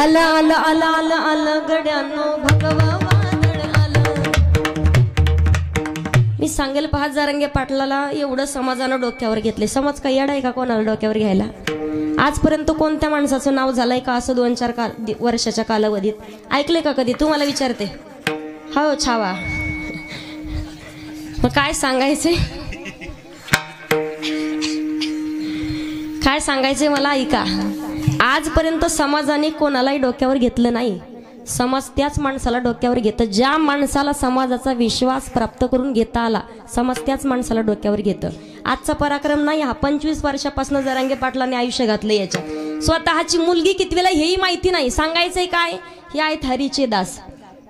आलं आलं आलं आलं आलं गड्यानो भगवा वादळ आलं। मी सांगेल पहा जरांगे पाटलाला एवढं समाजानं डोक्यावर घेतले। समाज काही येडा आहे का कोणाला डोक्यावर घ्यायला? आजपर्यंत कोणत्या माणसाचं नाव झालंय का असं 2-4 वर्षाच्या कालावधीत ऐकले का कधी? तुम्हाला विचारते। हो छावा मग काय सांगायचे, काय सांगायचे मला ऐका। आजपर्यंत समाजाने कोणालाही डोक्यावर घेतलं नाही। समाज त्याच माणसाला डोक्यावर घेतं ज्या माणसाला समाजाचा विश्वास प्राप्त करून घेता आला। समाज त्याच माणसाला डोक्यावर घेतं। आजचा पराक्रम नाही हा, 25 वर्षापासून जरांगे पाटलांनी आयुष्य घातलं याच्यात। स्वतःची मुलगी कितवीला हेही माहिती नाही। सांगायचंय काय? हे आहेत हरीचे दास,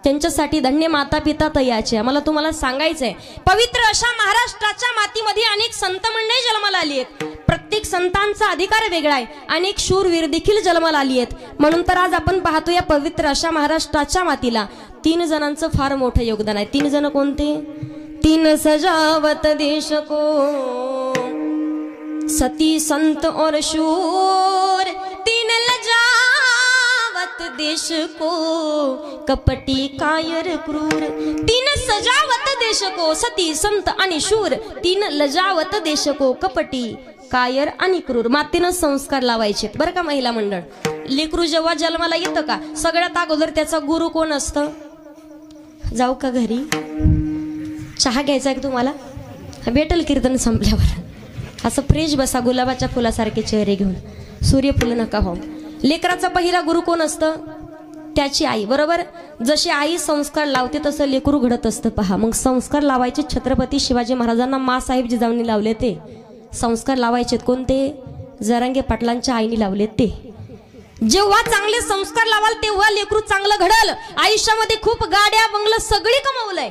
त्यांच्यासाठी धन्य माता पिता तयाचे। मला तुम्हाला सांगायचंय पवित्र अशा महाराष्ट्राच्या मातीमध्ये अनेक संत मंडळी जन्माला आली आहेत। प्रत्येक संतांचा अधिकार वेगळा आहे। अनेक शूरवीर देखील जन्माला आली आहेत। म्हणून तर आज आपण पाहतो या पवित्र अशा महाराष्ट्राच्या मातीला 3 जणांचं फार मोठं योगदान आहे। 3 जण कोणते? 3 सजावत देश को, सती संत और शूर। 3 लजावत देश को, कपटी कायर क्रूर। 3 सजावत देश को, सती संत आणि शूर। 3 लजावत देश को, कपटी कायर आणि क्रूर। मातीनं संस्कार लावायचे बरं का महिला मंडळ। लेकरू जेव्हा जन्माला येतं का सगळ्यात अगोदर त्याचा गुरु कोण असतं? जाऊ का घरी? चहा घ्यायचा का तुम्हाला? भेटल कीर्तन संपल्यावर। असं फ्रेश बसा गुलाबाच्या फुलासारखे चेहरे घेऊन, सूर्यफुल नका हो। लेकराचा पहिला गुरु कोण असतं? त्याची आई, बरोबर? जशी आई संस्कार लावते तसं लेकरू घडत असतं पहा। मग संस्कार लावायचे छत्रपती शिवाजी महाराजांना माँसाहेब जिजाऊंनी लावले। ते संस्कार लावायचे कोणते? जरांगे पाटलांच्या आईने लावले। ते जेव्हा चांगले संस्कार लावाल तेव्हा लेकरू चांगलं घडल। आयुष्यामध्ये खूप गाड्या बंगलं सगळी कमावलंय,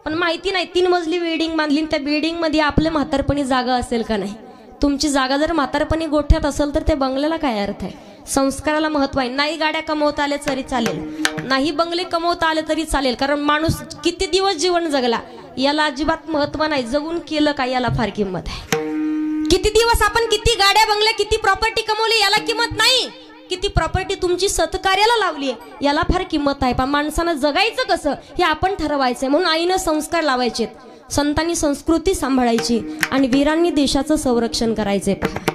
पण माहिती नाही 3 मजली बिल्डिंग बांधली, त्या बिल्डिंग मध्ये आपले म्हातारपणी जागा असेल का नाही? तुमची जागा जर म्हातारपणी गोठ्यात असेल तर त्या बंगल्याला काय अर्थ आहे? संस्काराला महत्व आहे। नाही गाड्या कमवता आले तरी चालेल, नाही बंगले कमवता आले तरी चालेल, कारण माणूस किती दिवस जीवन जगला याला अजिबात महत्व नाही, जगून केलं काय याला फार किंमत आहे। किती दिवस आपण किती गाड्या बंगल्या किती प्रॉपर्टी कमवली याला किंमत नाही, किती प्रॉपर्टी तुमची सत्कार्याला लावली याला फार किंमत आहे। पण माणसानं जगायचं कसं हे आपण ठरवायचंय। म्हणून आईनं संस्कार लावायचे, संतांनी संस्कृती सांभाळायची आणि वीरांनी देशाचं संरक्षण करायचंय। पहा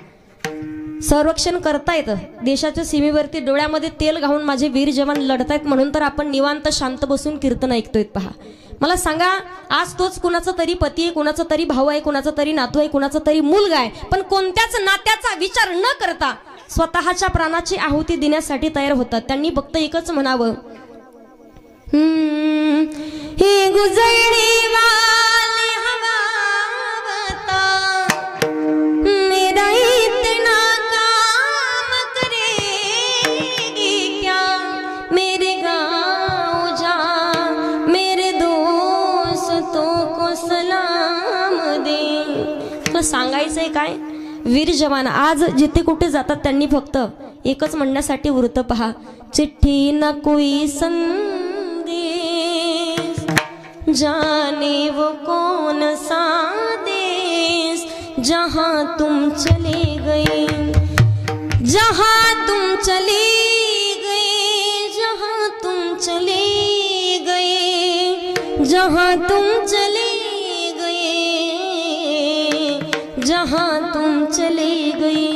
संरक्षण करता येतं देशाच्या सीमेवरती, डोळ्यामध्ये तेल घालून माझे वीर जवान लढतायत म्हणून तर आपण निवांत शांत बसून कीर्तन ऐकतोय। पहा मला सांगा, आज तोच कुणाचा तरी पती आहे, कुणाचा तरी भाऊ आहे, कुणाचा तरी नातू आहे, कुणाचा तरी मुलगा आहे, पण कोणत्याच नात्याचा विचार न करता स्वतःच्या प्राणाची आहुती देण्यासाठी तयार होतात। त्यांनी फक्त एकच म्हणावं, हे गुजरने वाली हवा बता, मेरा इतना काम करेगी क्या, मेरे गाँव जा, मेरे दोस्तों को सलाम दे। तो सांगायचंय काय? वीर जवान आज जिथे कुठे जातात त्यांनी फक्त एकच म्हणण्यासाठी वृत्त पहा, चिट्ठी न कोई संदेश, जाने वो कौन सा देश, जहां तुम चले गए, जहां तुम चले गए, जहां तुम चले गए, जहां तुम चले जहां तुम चले गए।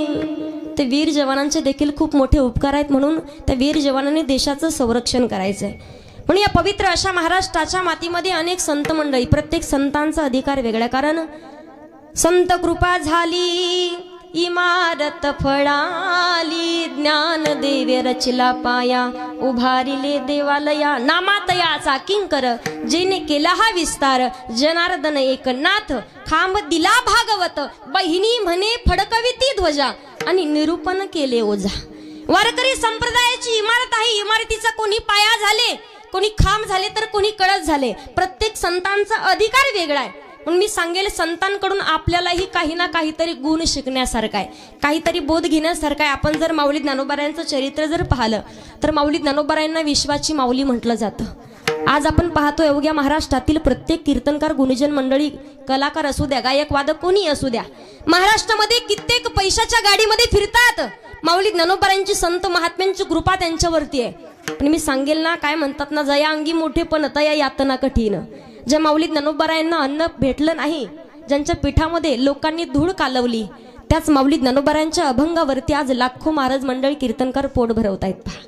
ते वीर जवानांचे देखील खूप मोठे उपकार आहेत, म्हणून त्या वीर जवानांनी देशाचं संरक्षण करायचंय। म्हणून या पवित्र अशा महाराष्ट्राच्या मातीमध्ये अनेक संत मंडळी, प्रत्येक संतांचा अधिकार वेगळा, कारण संत कृपा झाली इमारत फळाली, ज्ञान देवे रचला पाया, उभारिले देवालया, नामातयाचा किंकर जेने केला हा विस्तार, जनार्दन एकनाथ खांब दिला भागवत, बहिणी म्हणे फडकविती ध्वजा आणि निरूपण केले ओझा। वारकरी संप्रदायाची इमारत आहे, इमारतीचा कोणी पाया झाले, कोणी खांब झाले तर कोणी कळस झाले। प्रत्येक संतांचा अधिकार वेगळा आहे। म्हणून मी सांगेल संतांकडून आपल्यालाही काही ना काहीतरी गुण शिकण्यासारखा आहे, काहीतरी बोध घेण्यासारखा आहे। आपण जर माऊली ज्ञानोबारायांचं चरित्र जर पाहिलं तर माऊली ज्ञानोबारायांना विश्वाची माऊली म्हटलं जातं। आज आपण पाहतो अवघ्या महाराष्ट्रातील प्रत्येक कीर्तनकार, गुणीजन मंडळी, कलाकार असू द्या, गायक वादक कोणी असू द्या, महाराष्ट्रामध्ये कित्येक पैशाच्या गाडीमध्ये फिरतात, माऊली ज्ञानोबारायांची संत महात्म्यांची कृपा त्यांच्यावरती आहे। पण मी सांगेल ना, काय म्हणतात ना, जया अंगी मोठेपण तया यातना कठीण। ज्या माऊली ज्ञानोबारायांना अन्न भेटलं नाही, ज्यांच्या पीठामध्ये लोकांनी धूळ कालवली, त्याच माऊली ज्ञानोबारायांच्या अभंगावरती आज लाखो महाराज मंडळी कीर्तनकार पोट भरवतायत। पहा,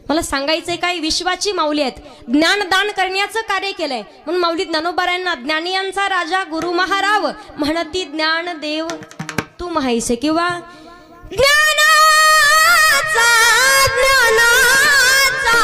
मला सांगायचंय काय, विश्वाची माऊली आहेत, ज्ञानदान करण्याचं कार्य केलंय। म्हणून माऊली ज्ञानोबारायांना ज्ञानियांचा राजा गुरु महाराव म्हणती ज्ञानदेव तू माहिसे, किंवा ज्ञानाचा ज्ञानाचा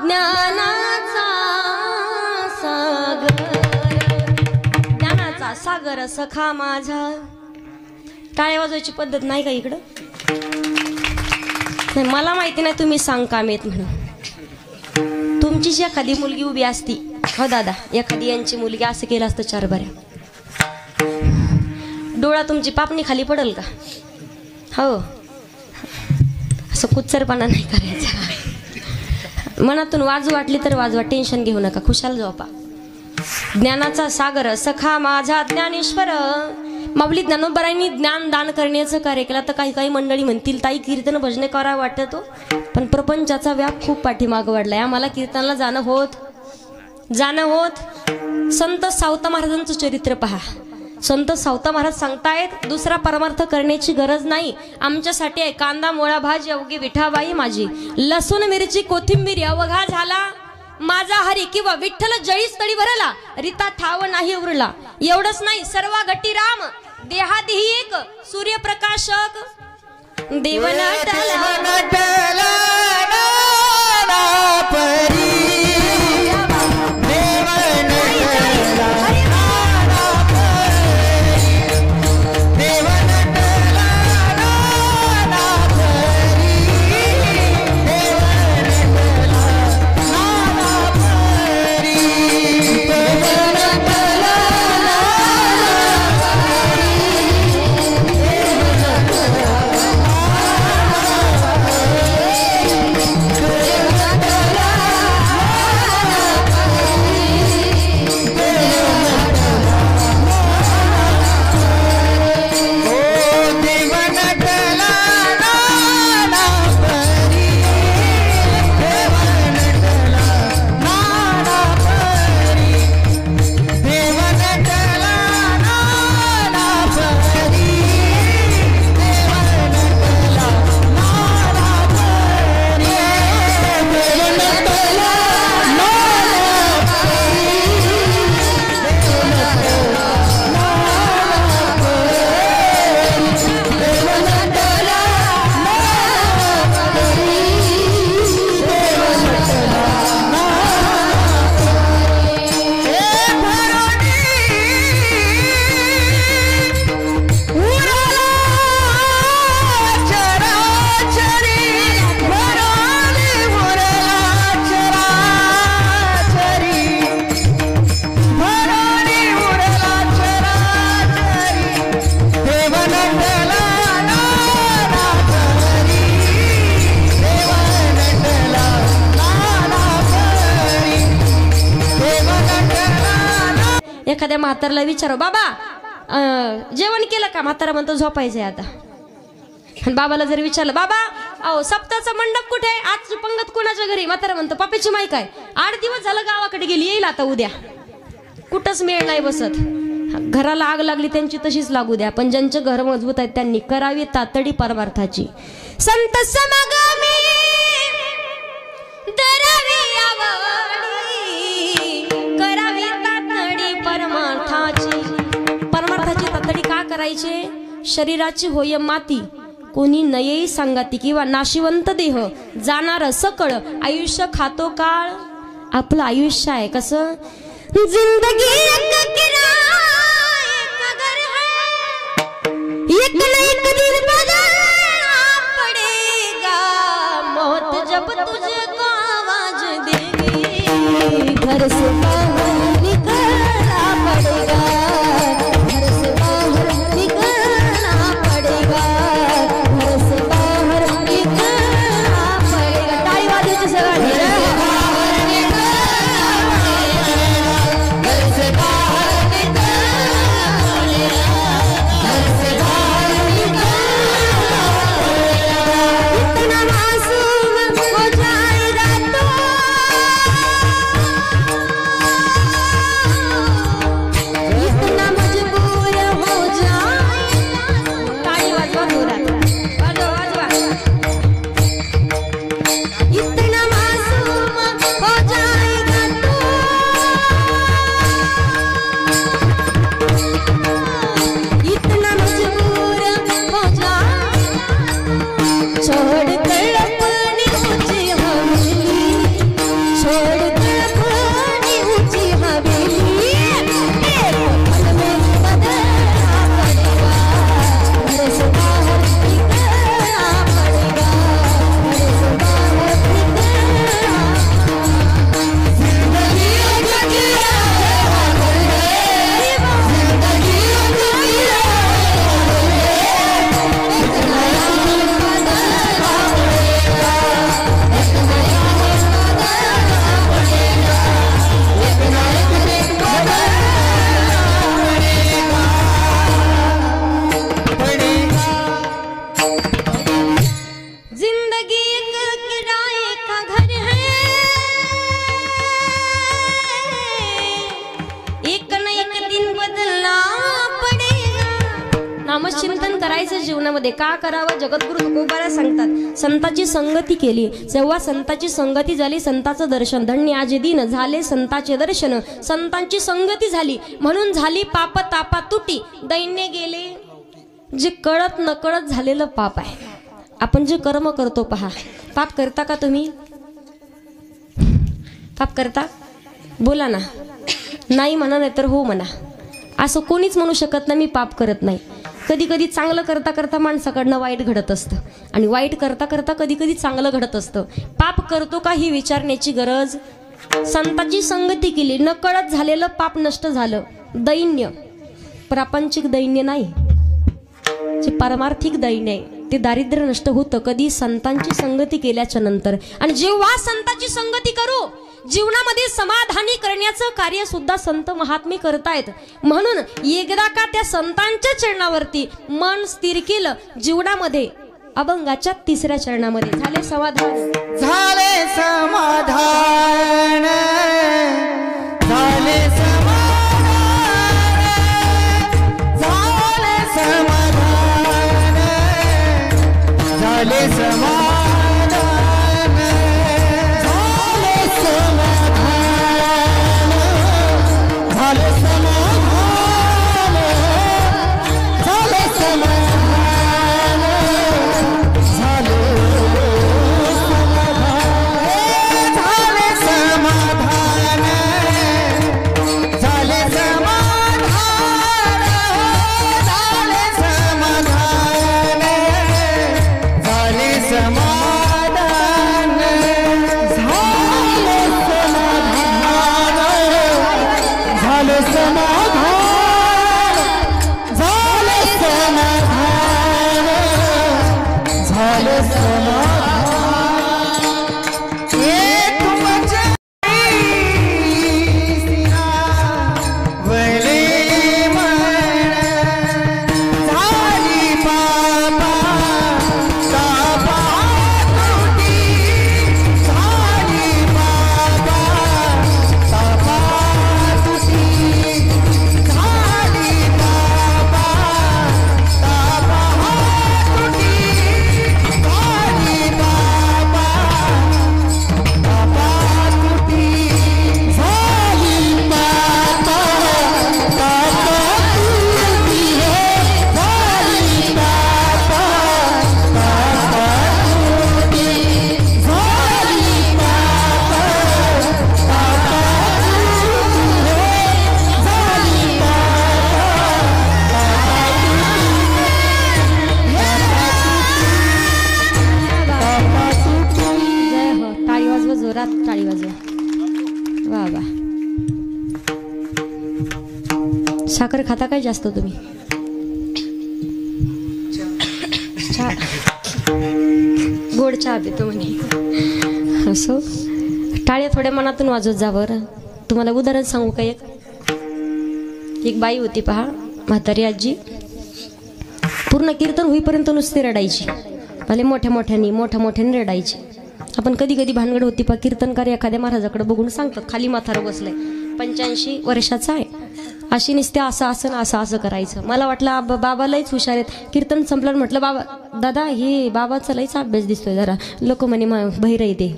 ज्ञानाचा सागर सागर सखा माझा। टाळ्या वाजवायची पद्धत नाही का इकडं? नाही, मला माहिती नाही तुम्ही सांग काम येत म्हणून। तुमचीच एखादी मुलगी उभी असती, हो दादा, एखादी यांची मुलगी असं केलं असतं चार बऱ्या, डोळा तुमची पापणी खाली पडल का? हो, असं कुच्चरपणा नाही करायचा। मनातून वाजू वाटली तर वाजवा, टेन्शन घेऊ नका, खुशाल झोपा। ज्ञानाचा सागर सखा माझा ज्ञानेश्वर। माऊली ज्ञानोबारायांनी ज्ञान दान करण्याचं कार्य केलं। तर काही काही मंडळी म्हणतील ताई कीर्तन भजने करा वाटतो, पण प्रपंचाचा व्याप खूप पाठीमागं वाढलाय, आम्हाला कीर्तनाला जाणं होत। संत सावता महाराजांचं चरित्र पहा। संत सावता महाराज सांगतायत दुसरा परमार्थ करण्याची गरज नाही, आमच्यासाठी आहे कांदा मुळा भाजी अवघी विठाबाई माझी, लसूण मिरची कोथिंबीर अवघा झाला माझा हरी, किंवा विठ्ठल जळीस तळी भरला रीता ठाव नाही उरला। एवढंच नाही, सर्वा गटी राम देहादिही एक सूर्यप्रकाशक देवन एखाद्या म्हातारला विचारा, बाबा जेवण केलं का? म्हातारा म्हणतो झोपायचंय आता. आणि बाबाला जर विचारलं, बाबा अहो सप्ताचा मंडप कुठे आहे? आज पंगत कोणाच्या घरी? म्हातारा म्हणतो पापेची माय काय 8 दिवस झालं गावाकडे गेली, येईल आता उद्या. कुठंच मेळ नाही बसत. घराला आग लागली त्यांची तशीच लागू द्या, पण ज्यांचे घर मजबूत आहेत त्यांनी करावी तातडी परमार्थाची. संत समागमी धरावी आवडी, करावी तातडी परमार्थाची. परमार्थाची तातडी का करायची? शरीराची होय माती, कोणी नये सांगाती किंवा नाशिवंत देह, जाणार सकळ आयुष्य खातो काळ. आपलं आयुष्य आहे कसं? जिंदगी एक किराए का घर है, एक न एक दिन बदलना पड़ेगा, मौत जब तुझको आवाज देगी, घर से बाहर निकलना पड़ेगा, घर से बाहर निकलना पड़ेगा, घर से बाहर निकलना पड़ेगा. टाळी वाजवायची सगळ्यांनी. नामचिंतन करायचं जीवनामध्ये. का करावं? जगद्गुरु तुकोबाला सांगतात, संताची संगती केली, जेव्हा संताची संगती झाली, संताचं दर्शन धन्य आजे दिन झाले, संताचे दर्शन, संतांची संगती झाली म्हणून झाली पाप तापा तुटी, दैन्य गेले. जे कळत नकळत झालेलं पाप आहे. आपण जे कर्म करतो पहा, पाप करता का तुम्ही? पाप करता? बोला ना. नाही म्हणा, नाही तर हो म्हणा. असं कोणीच म्हणू शकत नाही मी पाप करत नाही. कधी कधी चांगलं करता करता माणसाकडनं वाईट घडत असतं, आणि वाईट करता करता कधी कधी चांगलं घडत असतं. पाप करतो का ही विचारण्याची गरज. संताची संगती केली, नकळत झालेलं पाप नष्ट झालं. दैन्य, प्रापंचिक दैन्य नाही, जे पारमार्थिक दैन्य आहे ते दारिद्र्य नष्ट होतं कधी? संतांची संगती केल्याच्या नंतर. आणि जेव्हा संतांची संगती करू, जीवनामध्ये समाधानी करण्याचं कार्य सुद्धा संत महात्मे करतायत. म्हणून एकदा का त्या संतांच्या चरणावरती मन स्थिर केलं, जीवनामध्ये अभंगाच्या 3ऱ्या चरणामध्ये झाले समाधान, झाले समाधान, झाले समाधान, झाले समाधान, झाले समाधान, well टाळी वाजवा. वा वा. साखर खाता काय जास्त तुम्ही? चहा, गोड चहा पितो म्हणे. असो, टाळ्या थोड्या मनातून वाजवत जा बरं. तुम्हाला उदाहरण सांगू का? एक बाई होती पहा, म्हातारी आजी. पूर्ण कीर्तन होईपर्यंत नुसती रडायची. भले मोठ्या मोठ्याने रडायची. आपण कधी कधी भानगड होती पहा, कीर्तनकार एखाद्या महाराजाकडे बघून सांगतात, खाली म्हातारं बसलंय, 85 वर्षाचा आहे, अशी नुसते असं करायचं. मला वाटलं बाबा लईच हुशार आहेत. कीर्तन संपलं म्हटलं, बाबा दादा हे बाबाचा लईच अभ्यास दिसतोय जरा. लोक म्हणे बहिर येते,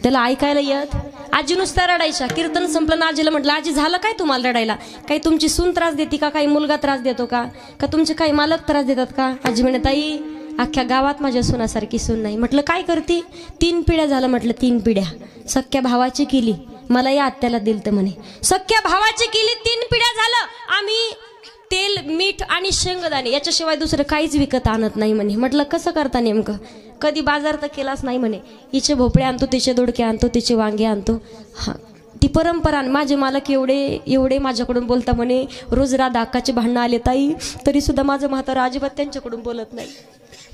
त्याला ऐकायला येत. आजी नुसत्या रडायच्या. कीर्तन संपलं ना आजीला म्हटलं, आजी झालं काय तुम्हाला रडायला? काही तुमची सून त्रास देते का? काही मुलगा त्रास देतो का? तुमचे काही मालक त्रास देतात का? आजी म्हणे, ताई अख्ख्या गावात माझ्या सुनासारखी सून नाही. म्हटलं काय करते? 3 पिढ्या झालं. म्हटलं 3 पिढ्या. सख्या भावाची केली, मला या आत्याला दिलतं म्हणे. सख्या भावाची केली, 3 पिढ्या झालं. आम्ही तेल, मीठ आणि शेंगदाणे याच्याशिवाय दुसरं काहीच विकत आणत नाही म्हणे. म्हटलं कसं करता नेमकं? कधी बाजार तर केलाच नाही म्हणे. हिचे भोपळे आणतो, तिचे दोडके आणतो, तिचे वांगे आणतो. हा ती परंपरा. माझे मालक एवढे माझ्याकडून बोलता म्हणे. रोज राधा अक्काचे भांडणं आले ताई, तरी सुद्धा माझं म्हातारं अजिबात त्यांच्याकडून बोलत नाही.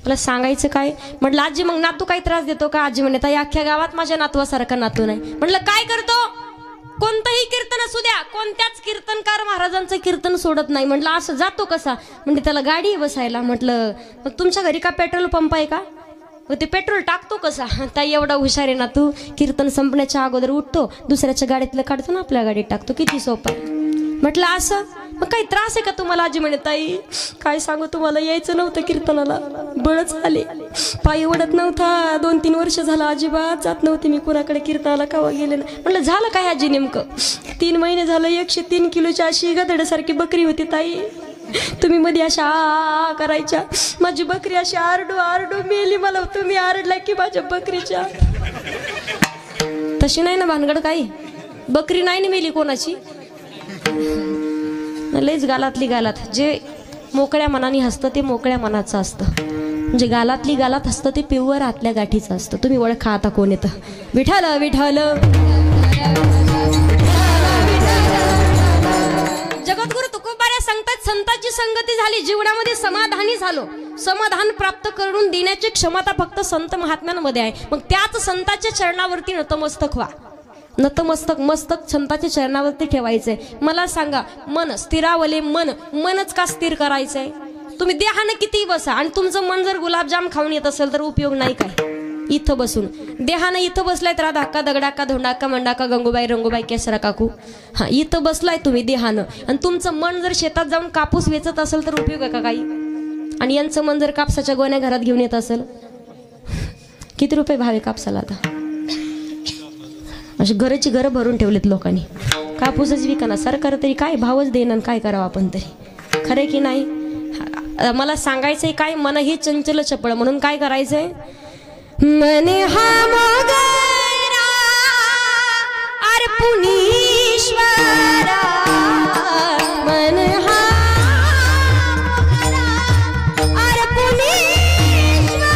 मला सांगायचं काय? म्हटलं आजी मग नातू काही त्रास देतो का? आजी म्हणे, ताई अख्ख्या गावात माझ्या नातवासारखा नातू नाही. म्हटलं काय करतो? कोणतंही कीर्तन असू द्या, कोणत्याच कीर्तनकार महाराजांचं कीर्तन सोडत नाही. म्हटलं असं जातो कसा? म्हणजे त्याला गाडी बसायला. म्हटलं मग तुमच्या घरी का पेट्रोल पंप आहे का? मग ते पेट्रोल टाकतो कसा? ताई एवढा हुशार आहे ना तू. कीर्तन संपण्याच्या अगोदर उठतो, दुसऱ्याच्या गाडीतलं काढतो ना आपल्या गाडीत टाकतो. किती सोपं आहे. म्हटलं असं. मग काही त्रास आहे का तुम्हाला? आजी म्हणे, ताई काय सांगू तुम्हाला, यायचं नव्हतं कीर्तनाला, बळच आले. पायी ओढत नव्हता. 2-3 वर्ष झालं अजिबात जात नव्हती मी कुणाकडे कीर्तनाला, केव्हा गेले ना. म्हटलं झालं काय आजी नेमकं? 3 महिने झालं 103 किलोची अशी गधड्यासारखी बकरी होती ताई. तुम्ही मध्ये अशा करायच्या. माझी बकरी अशी आरडू मेली. मला तुम्ही आरडला की माझ्या बकरीच्या. तशी नाही ना भानगड काही. बकरी नाही ना मेली कोणाची. लयच गालातली गालात. जे मोकळ्या मनाने हसतं ते मोकळ्या मनाचं असतं. म्हणजे गालातली गालात हसतं ते प्युअर आतल्या गाठीचं असतं. तुम्ही ओळखा आता कोण येतं. विठ्ठल विठ्ठल. जगद्गुरु तुकोबाऱ्या सांगतात, संतांची संगती झाली, जीवनामध्ये समाधानी झालो. समाधान प्राप्त करून देण्याची क्षमता फक्त संत महात्म्यांमध्ये आहे. मग त्याच संतांच्या चरणावरती नतमस्तक व्हा. मस्तक संतांच्या चरणावरती ठेवायचंय. मला सांगा, मन स्थिरावले, मनच का स्थिर करायचंय? तुम्ही देहानं किती बसा आणि तुमचं मन जर गुलाबजाम खाऊन येत असेल तर उपयोग नाही काय. इथं बसून देहानं इथं बसलाय तर राधाक्का, दगडाक्का, धोंडाक्का, मंडाक्का, गंगूबाई, रंगूबाई, केसरा काकू. हा इथं बसलाय तुम्ही देहानं, आणि तुमचं मन जर शेतात जाऊन कापूस वेचत असेल तर उपयोग आहे का काही? आणि यांचं मन जर कापसाच्या गोण्या घरात घेऊन येत असेल, किती रुपये भाव आहे कापसाला आता? अशी घराची घरं भरून ठेवलेत लोकांनी. कापूसच विकाना. सरकार तरी काय भावच देणार, काय करावं आपण तरी. खरे की नाही? मला सांगायचंय काय, मन हे चंचल चपळ, म्हणून काय करायचंय? मने हा मोगरा अर्पुनीश्वरा, मन हा मोगरा अर्पुनीश्वरा.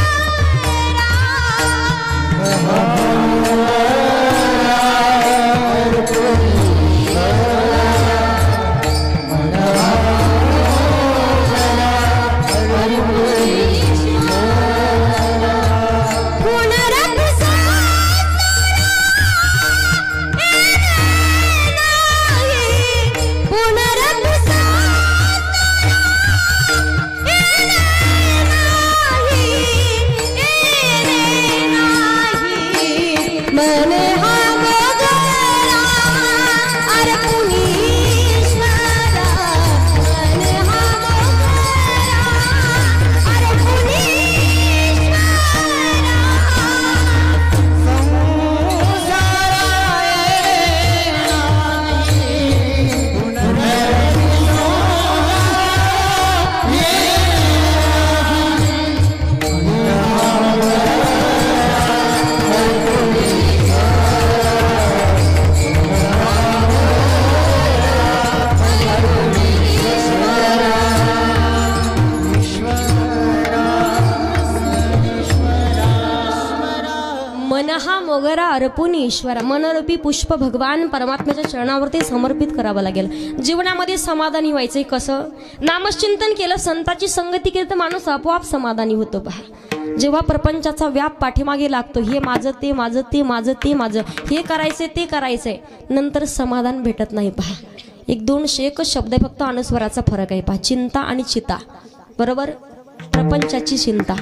वगैरे अर्पून ईश्वरा मनरूपी पुष्प भगवान परमात्म्याच्या चरणावरती समर्पित करावं लागेल. जीवनामध्ये समाधानी व्हायचंय कसं? नामचिंतन केलं, संताची संगती केली तर माणूस आपोआप समाधानी होतो. पहा, जेव्हा प्रपंचाचा व्याप पाठीमागे लागतो, हे माझं ते माझं ते माझं ते माझं, हे करायचंय ते करायचंय, नंतर समाधान भेटत नाही. पहा, एक 200 एकच शब्द आहे, फक्त अनुस्वाराचा फरक आहे. पहा, चिंता आणि चिता. बरोबर? प्रपंचाची चिंता,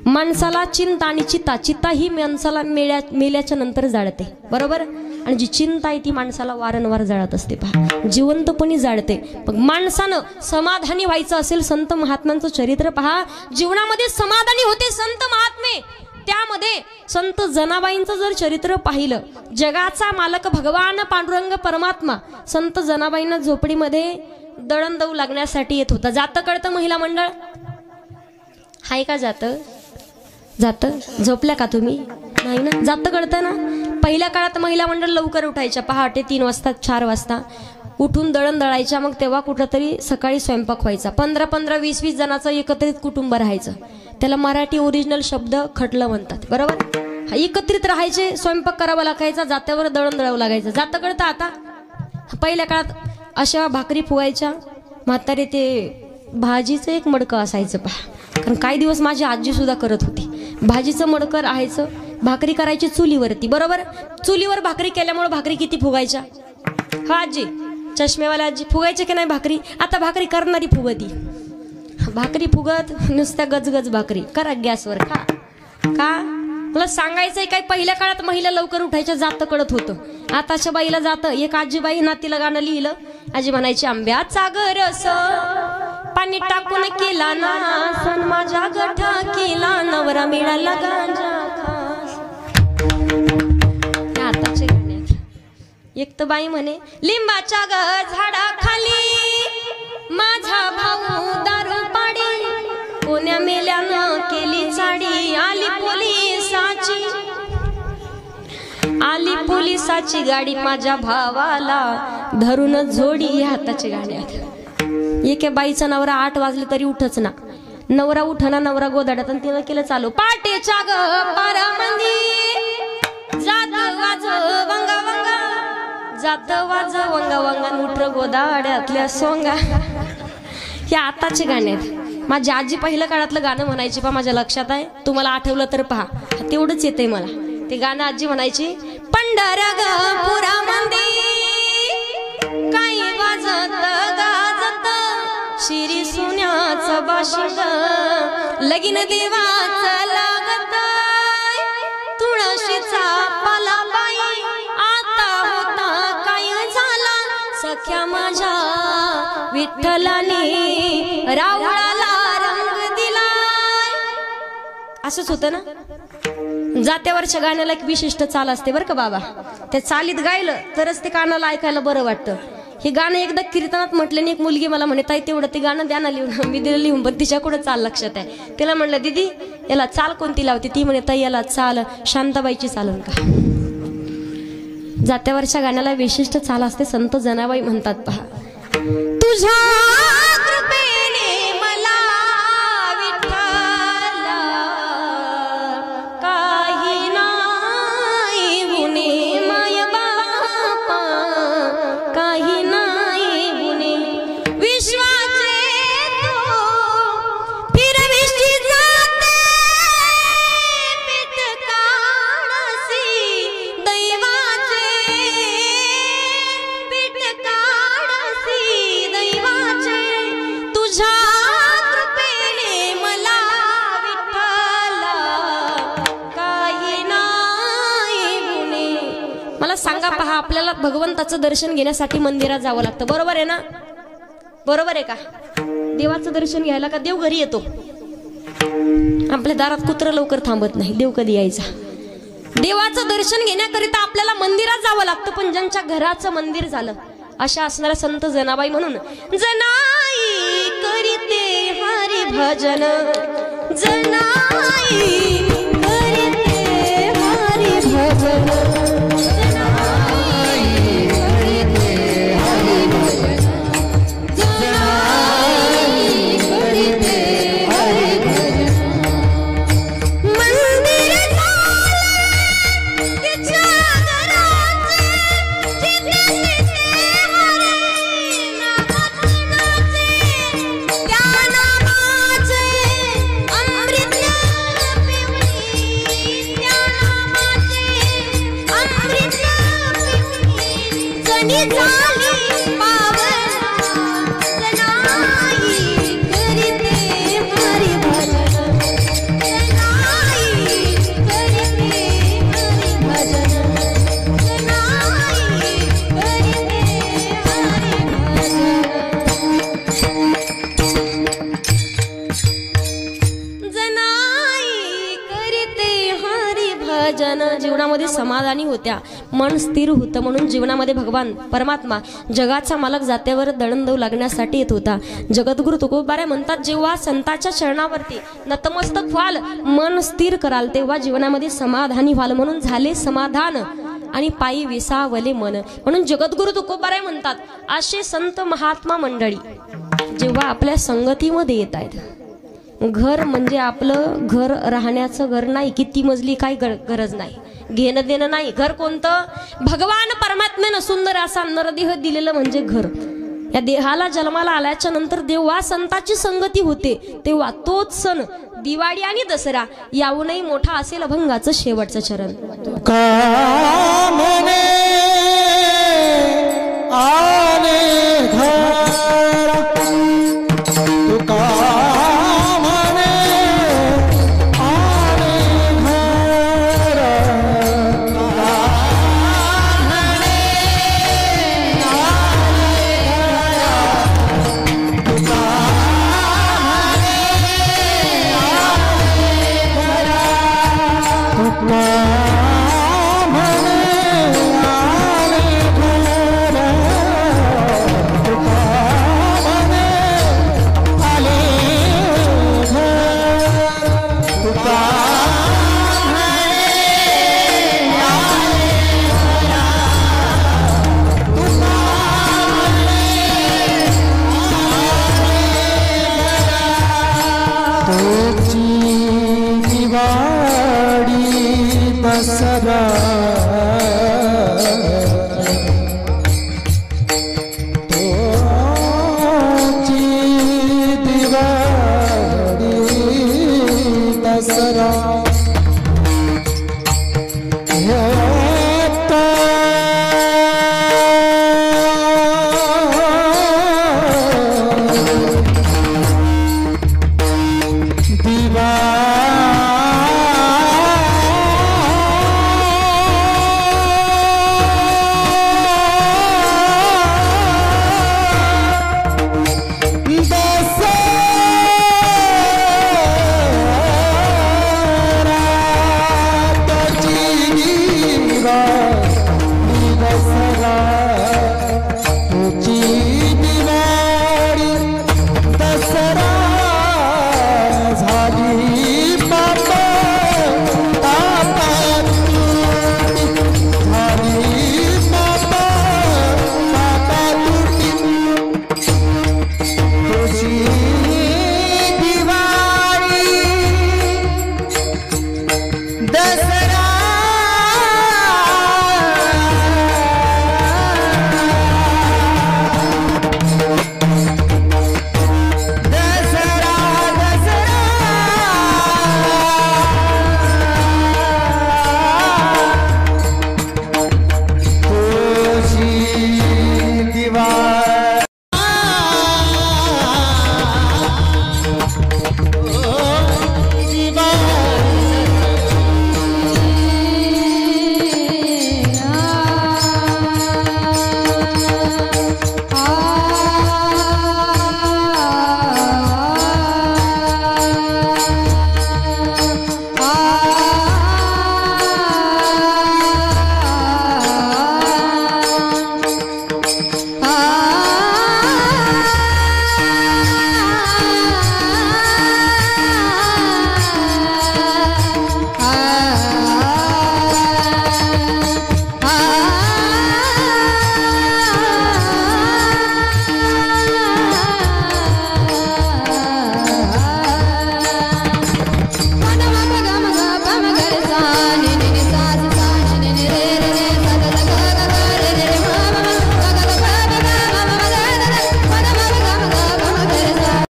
माणसाला चिंता आणि चिता, चिता ही माणसाला मेल्याच्या नंतर जाळते. बरोबर? आणि जी चिंता आहे ती माणसाला वारंवार जाळत असते. पहा, जिवंतपणी जाळते. मग माणसानं समाधानी व्हायचं असेल, संत महात्म्यांचं चरित्र पहा, जीवनामध्ये समाधानी होते संत महात्मे. त्यामध्ये संत जनाबाईंचं जर चरित्र पाहिलं, जगाचा मालक भगवान पांडुरंग परमात्मा संत जनाबाईंना झोपडीमध्ये दळण दळू लागण्यासाठी येत होता. जातं कळतं महिला मंडळ? हाय का जातं? जातं? झोपल्या का तुम्ही? नाही ना? जातं कळतं ना? पहिल्या काळात महिला मंडळ लवकर उठायच्या, पहाटे 3 वाजता 4 वाजता उठून दळण दळायच्या. मग तेव्हा कुठंतरी सकाळी स्वयंपाक व्हायचा. 15-15, 20-20 जणांचं एकत्रित कुटुंब राहायचं. त्याला मराठी ओरिजिनल शब्द खटलं म्हणतात. बरोबर? एकत्रित राहायचे, स्वयंपाक करावा लागायचा, जात्यावर दळण दळावं लागायचं. जातं कळतं आता? पहिल्या काळात अशा भाकरी फुगायच्या. म्हातारे ते भाजीचं एक मडकं असायचं. पहा, कारण काही दिवस माझी आजी सुद्धा करत होती. भाजीचं मडकं राहायचं, भाकरी करायची चुलीवरती. बरोबर? चुलीवर भाकरी केल्यामुळे भाकरी किती फुगायच्या? हा आजी, चष्मेवाला आजी, फुगायचे की नाही भाकरी? आता भाकरी करणारी फुगती. भाकरी फुगत नुसत्या गजगज भाकरी करा गॅसवर खा. का? मला सांगायचंय काय, पहिल्या काळात महिला लवकर उठायच्या, जातं कळत होतं. आताच्या बाईला जातं. एक आजीबाई नातीला गाणं लिहिलं. आजी म्हणायची, आंब्याचा गरस पाणी टाकून केला ना सण, माझ्या गठा केला नवरा मिळाला गांजा खास. आताचे गाण्यात एक तर बाई म्हणे, लिंबाच्या झाडाखाली माझा भाऊ दारू पाडी, कोण्या मेल्यानं केली चाडी, आली पोलिसाची गाडी, माझ्या भावाला धरून जोडी. हाताच्या गाण्यात एके बाईचा नवरा 8 वाजले तरी उठच ना. नवरा उठना, नवरा गोदाड्यात, आणि तिनं केलं चालू, पाटेच्या पारामंदी जात वाज वंगा वंगा, जात वाज वंगा वंगा, उठ गोदाड्यातल्या सोंगा. हे आताचे गाणे आहेत. माझी आजी पहिल्या काळातलं गाणं म्हणायची. पहा, माझ्या लक्षात आहे, तुम्हाला आठवलं तर पहा, तेवढंच येतंय मला. ते गाणं आजी म्हणायची, पंढऱ्या पुरामंदी काही वाजत गाजत, शिरी सोन्याचं बाशिंग लगीन देवाचं लागत, तुळशीचा पालाबाई आता होता काय झाला, सख्या माझ्या विठ्ठलाने रावळाला रंग दिलाय. असंच होतं ना? जात्यावरच्या गाण्याला एक विशिष्ट चाल असते बरं का बाबा. त्या चालीत गायलं तरच ते कानाला ऐकायला बरं वाटतं. हे गाणं एकदा कीर्तनात म्हटल्याने एक मुलगी मला म्हणे, ताई तेवढं ते गाणं द्या ना लिहून. मी दिलं लिहून, पण तिच्याकडे चाल लक्षात आहे. तिला म्हणलं, दीदी याला चाल कोणती लावते? ती म्हणे, ताई याला चाल शांताबाईची चालन का. जात्यावरच्या गाण्याला विशिष्ट चाल असते. संत जनाबाई म्हणतात, पहा, तुझ्या सांगा. पहा, आपल्याला भगवंताचं दर्शन घेण्यासाठी मंदिरात जावं लागतं. बरोबर आहे ना? बरोबर आहे का? देवाचं दर्शन घ्यायला का देव घरी येतो? आपल्या दारात कुत्र लवकर थांबत नाही. देव कधी यायचा? देवाचं दर्शन घेण्याकरिता आपल्याला मंदिरात जावं लागतं. पण ज्यांच्या घराचं मंदिर झालं, अशा असणाऱ्या संत जनाबाई म्हणून, जनाई करीते हरी भजन, जनाई करीते हरी भजन, मंदिर झाली पावन जनाई करीते हरी भजन जनाई करीते हरी भजन जनाई करीते हरी भजन जीवनामध्ये समाधानी होत्या, मन स्थिर होतं. म्हणून जीवनामध्ये भगवान परमात्मा जगाचा मालक जात्यावर दळणदव लागण्यासाठी येत होता. जगद्गुरु तुकोबाराय म्हणतात, जेव्हा संताच्या चरणावरती नतमस्तक व्हाल, मन स्थिर कराल, तेव्हा जीवनामध्ये समाधानी व्हाल. म्हणून झाले समाधान आणि पायी विसावले मन. म्हणून जगद्गुरु तुकोबाराय म्हणतात, असे संत महात्मा मंडळी जेव्हा आपल्या संगतीमध्ये येत आहेत, घर म्हणजे आपलं घर राहण्याचं घर नाही, किती मजली काही गरज नाही, घेणं देणं नाही. घर कोणतं? भगवान परमात्म्यानं सुंदर असा नरदेह दिलेलं म्हणजे घर. या देहाला जन्माला आल्याच्या नंतर जेव्हा संताची संगती होते, तेव्हा तोच सण दिवाळी आणि दसरा याहूनही मोठा असेल अभंगाचं शेवटचं चरण. कामने आले घर तुका दसरा दिवाळी दसरा